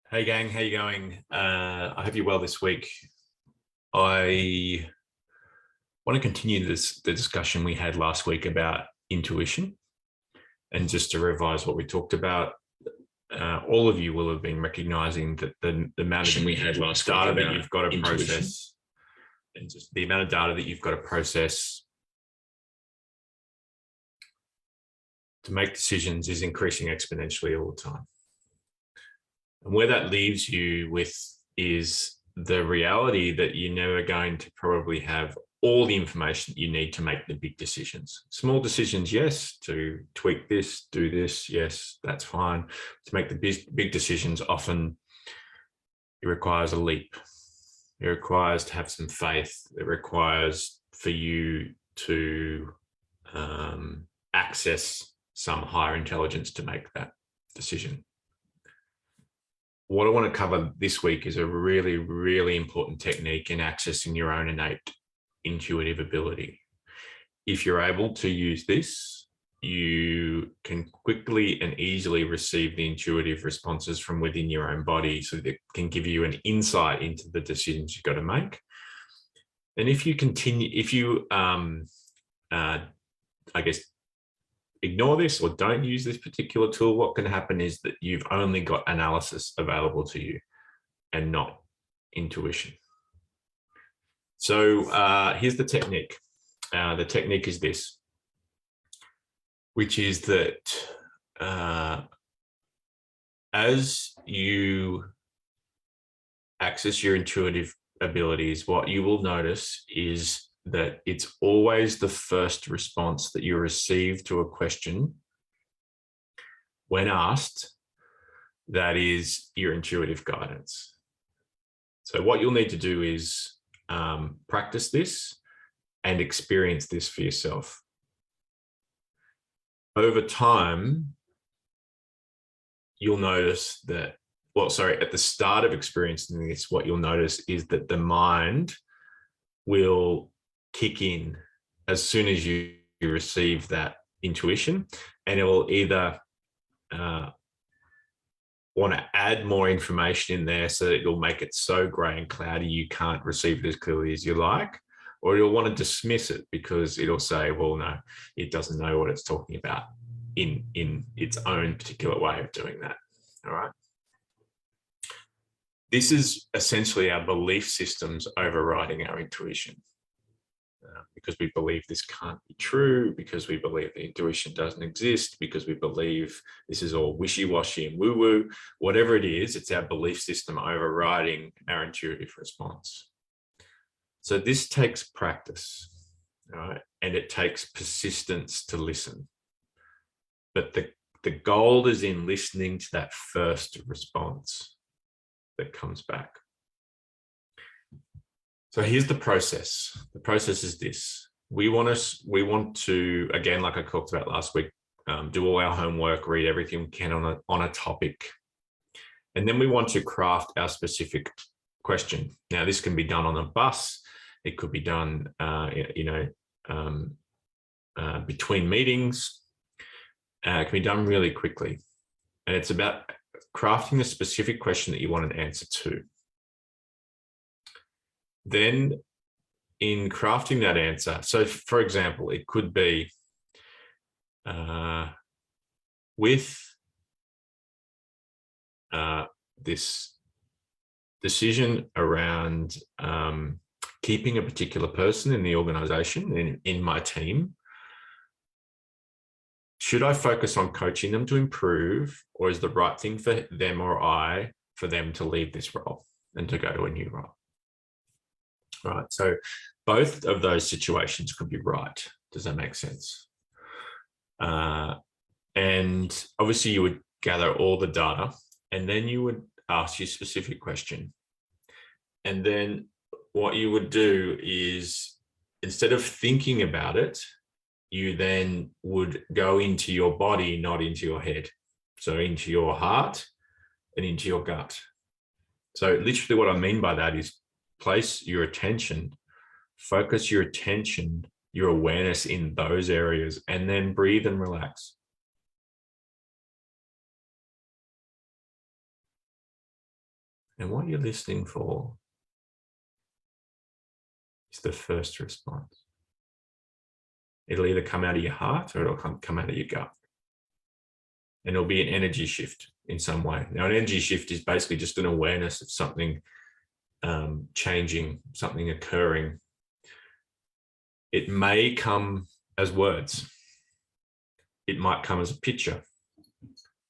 Hey gang, how you going? I hope you're well this week. I want to continue the discussion we had last week about intuition, and just to revise what we talked about. All of you will have been recognizing that the amount of We had last data week that about you've got to intuition. process, and just the amount of data that you've got to process to make decisions is increasing exponentially all the time. And where that leaves you with is the reality that you're never going to probably have all the information you need to make the big decisions. Small decisions, yes, to tweak this, do this, yes, that's fine. To make the big decisions, often it requires a leap. It requires to have some faith. It requires for you to access some higher intelligence to make that decision. What I want to cover this week is a really, really important technique in accessing your own innate intuitive ability. If you're able to use this, you can quickly and easily receive the intuitive responses from within your own body, so that can give you an insight into the decisions you've got to make. And if you continue, if you, I guess, ignore this or don't use this particular tool, what can happen is that you've only got analysis available to you and not intuition. So here's the technique. The technique is this, which is that as you access your intuitive abilities, what you will notice is that it's always the first response that you receive to a question when asked that is your intuitive guidance. So what you'll need to do is practice this and experience this for yourself. Over time, you'll notice that, at the start of experiencing this, what you'll notice is that the mind will kick in as soon as you receive that intuition, and it will either want to add more information in there so that it'll make it so grey and cloudy you can't receive it as clearly as you like, or you'll want to dismiss it because it'll say, well, no, it doesn't know what it's talking about in its own particular way of doing that. All right. This is essentially our belief systems overriding our intuition. Because we believe this can't be true, because we believe the intuition doesn't exist, because we believe this is all wishy-washy and woo-woo, whatever it is, it's our belief system overriding our intuitive response. So this takes practice, right? And it takes persistence to listen. But the gold is in listening to that first response that comes back. So here's the process. The process is this. We want to, again, like I talked about last week, do all our homework, read everything we can on a topic. And then we want to craft our specific question. Now, this can be done on a bus. It could be done, between meetings. It can be done really quickly. And it's about crafting a specific question that you want an answer to. Then in crafting that answer, so for example, it could be with this decision around keeping a particular person in the organization, in my team, should I focus on coaching them to improve, or is the right thing for them or I for them to leave this role and to go to a new role? Right. So both of those situations could be right. Does that make sense? And obviously you would gather all the data, and then you would ask your specific question. And then what you would do is, instead of thinking about it, you then would go into your body, not into your head. So into your heart and into your gut. So literally what I mean by that is place your attention, focus your attention, your awareness in those areas, and then breathe and relax. And what you're listening for is the first response. It'll either come out of your heart or it'll come out of your gut. And it'll be an energy shift in some way. Now, an energy shift is basically just an awareness of something changing, something occurring. It may come as words. It might come as a picture.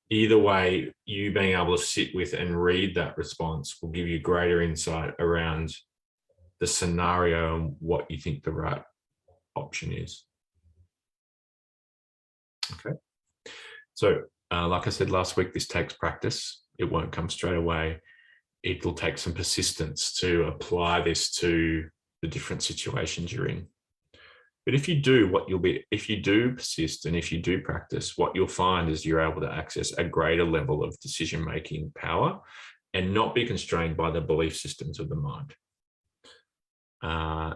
Either way, you being able to sit with and read that response will give you greater insight around the scenario and what you think the right option is. Okay. So, like I said last week, this takes practice. It won't come straight away. It'll take some persistence to apply this to the different situations you're in. But if you do, if you do persist and if you do practice, what you'll find is you're able to access a greater level of decision-making power and not be constrained by the belief systems of the mind.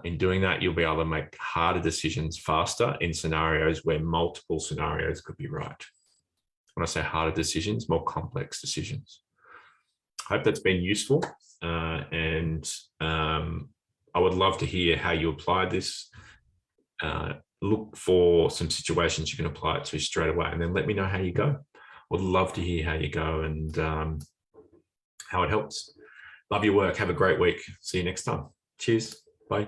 In doing that, you'll be able to make harder decisions faster in scenarios where multiple scenarios could be right. When I say harder decisions, more complex decisions. I hope that's been useful. And I would love to hear how you applied this. Look for some situations you can apply it to straight away, and then let me know how you go. Would love to hear how you go and how it helps. Love your work. Have a great week. See you next time. Cheers. Bye.